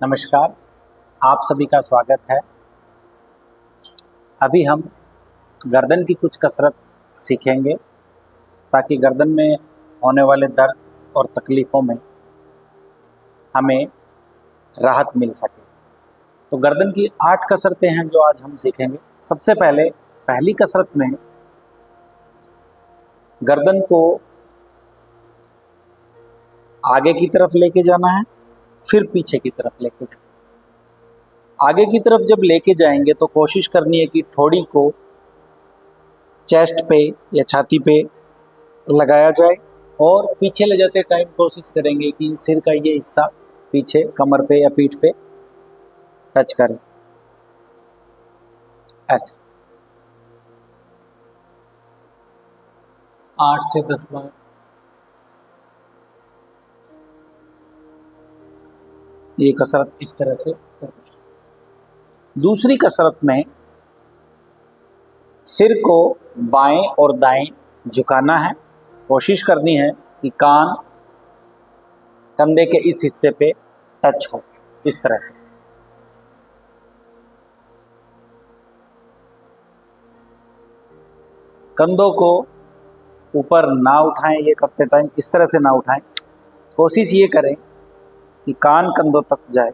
नमस्कार, आप सभी का स्वागत है। अभी हम गर्दन की कुछ कसरत सीखेंगे ताकि गर्दन में होने वाले दर्द और तकलीफ़ों में हमें राहत मिल सके। तो गर्दन की 8 कसरतें हैं जो आज हम सीखेंगे। सबसे पहले पहली कसरत में गर्दन को आगे की तरफ लेके जाना है, फिर पीछे की तरफ लेके जाना है। आगे की तरफ जब लेके जाएंगे तो कोशिश करनी है कि ठोड़ी को चेस्ट पे या छाती पे लगाया जाए और पीछे ले जाते टाइम कोशिश करेंगे कि सिर का ये हिस्सा पीछे कमर पे या पीठ पे टच करें, ऐसे 8 से 10 बार। ये कसरत इस तरह से करनी है। दूसरी कसरत में सिर को बाएं और दाएं झुकाना है। कोशिश करनी है कि कान कंधे के इस हिस्से पे टच हो, इस तरह से। कंधों को ऊपर ना उठाएं, ये करते टाइम इस तरह से ना उठाएं। कोशिश ये करें कि कान कंधों तक जाए।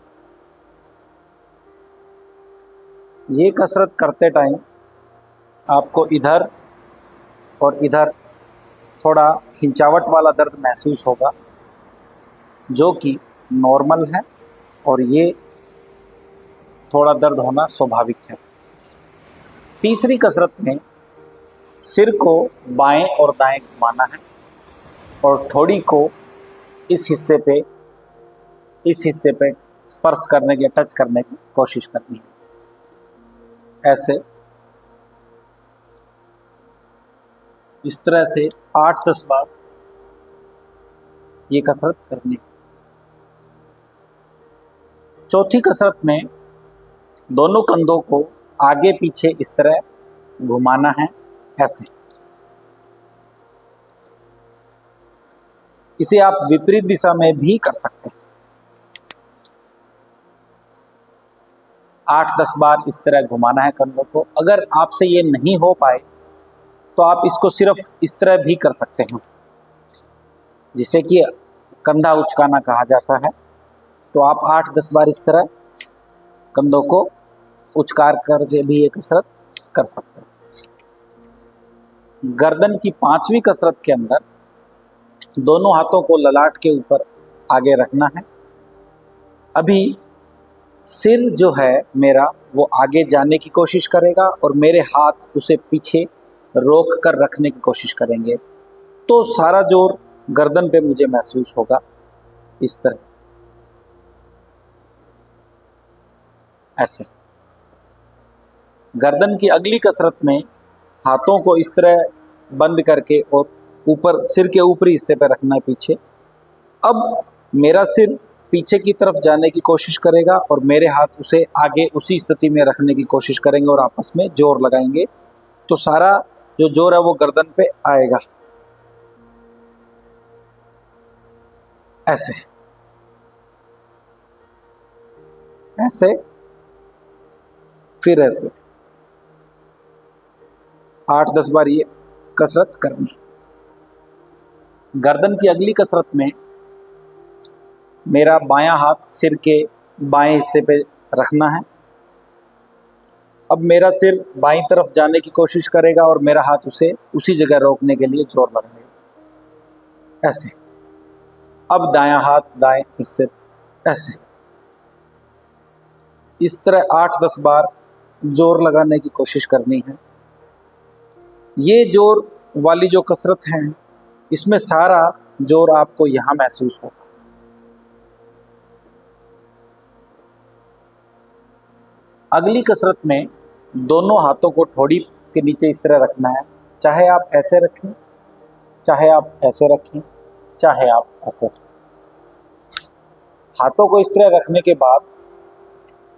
ये कसरत करते टाइम आपको इधर और इधर थोड़ा खिंचावट वाला दर्द महसूस होगा, जो कि नॉर्मल है और ये थोड़ा दर्द होना स्वाभाविक है। तीसरी कसरत में सिर को बाएं और दाएं घुमाना है और ठोड़ी को इस हिस्से पे स्पर्श करने की, टच करने की कोशिश करनी है, ऐसे। इस तरह से 8-10 बार ये कसरत करनी है। चौथी कसरत में दोनों कंधों को आगे पीछे इस तरह घुमाना है, ऐसे। इसे आप विपरीत दिशा में भी कर सकते हैं। 8-10 बार इस तरह घुमाना है कंधों को। अगर आपसे ये नहीं हो पाए तो आप इसको सिर्फ इस तरह भी कर सकते हैं, जिसे कि कंधा उचकाना कहा जाता है। तो आप 8-10 बार इस तरह कंधों को उचकार करके भी ये कसरत कर सकते हैं। गर्दन की 5वीं कसरत के अंदर दोनों हाथों को ललाट के ऊपर आगे रखना है। अभी सिर जो है मेरा वो आगे जाने की कोशिश करेगा और मेरे हाथ उसे पीछे रोक कर रखने की कोशिश करेंगे, तो सारा जोर गर्दन पे मुझे महसूस होगा, इस तरह, ऐसे। गर्दन की अगली कसरत में हाथों को इस तरह बंद करके और ऊपर सिर के ऊपरी हिस्से पर रखना है पीछे। अब मेरा सिर पीछे की तरफ जाने की कोशिश करेगा और मेरे हाथ उसे आगे उसी स्थिति में रखने की कोशिश करेंगे और आपस में जोर लगाएंगे, तो सारा जो जोर है वो गर्दन पे आएगा, ऐसे ऐसे, फिर ऐसे। 8-10 बार ये कसरत करनी। गर्दन की अगली कसरत में मेरा बायां हाथ सिर के बाएं हिस्से पे रखना है। अब मेरा सिर बाईं तरफ जाने की कोशिश करेगा और मेरा हाथ उसे उसी जगह रोकने के लिए जोर लगाएगा, ऐसे। अब दायां हाथ दाएं हिस्से, ऐसे। इस तरह 8-10 बार जोर लगाने की कोशिश करनी है। ये जोर वाली जो कसरत है, इसमें सारा जोर आपको यहाँ महसूस होगा। अगली कसरत में दोनों हाथों को ठोड़ी के नीचे इस तरह रखना है। चाहे आप ऐसे रखें, चाहे आप ऐसे रखें, चाहे आप ऐसे रखें। हाथों को इस तरह रखने के बाद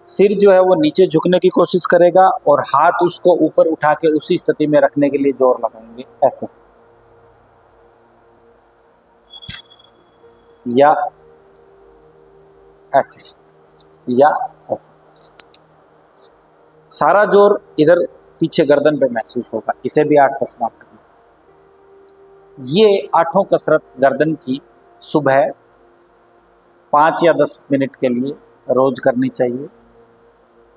सिर जो है वो नीचे झुकने की कोशिश करेगा और हाथ उसको ऊपर उठा के उसी स्थिति में रखने के लिए जोर लगाएंगे, ऐसे, या ऐसे। या ऐसे। सारा जोर इधर पीछे गर्दन पे महसूस होगा, इसे भी 8-10 बार करना। ये 8 कसरत गर्दन की सुबह 5 या 10 मिनट के लिए रोज करनी चाहिए।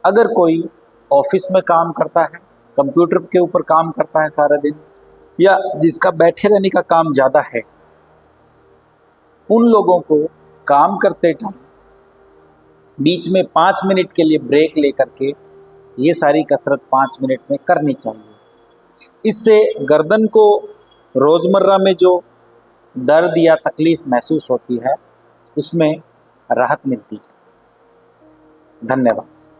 अगर कोई ऑफिस में काम करता है, कंप्यूटर के ऊपर काम करता है सारा दिन, या जिसका बैठे रहने का काम ज़्यादा है, उन लोगों को काम करते टाइम बीच में 5 मिनट के लिए ब्रेक लेकर के ये सारी कसरत 5 मिनट में करनी चाहिए। इससे गर्दन को रोज़मर्रा में जो दर्द या तकलीफ महसूस होती है उसमें राहत मिलती है। धन्यवाद।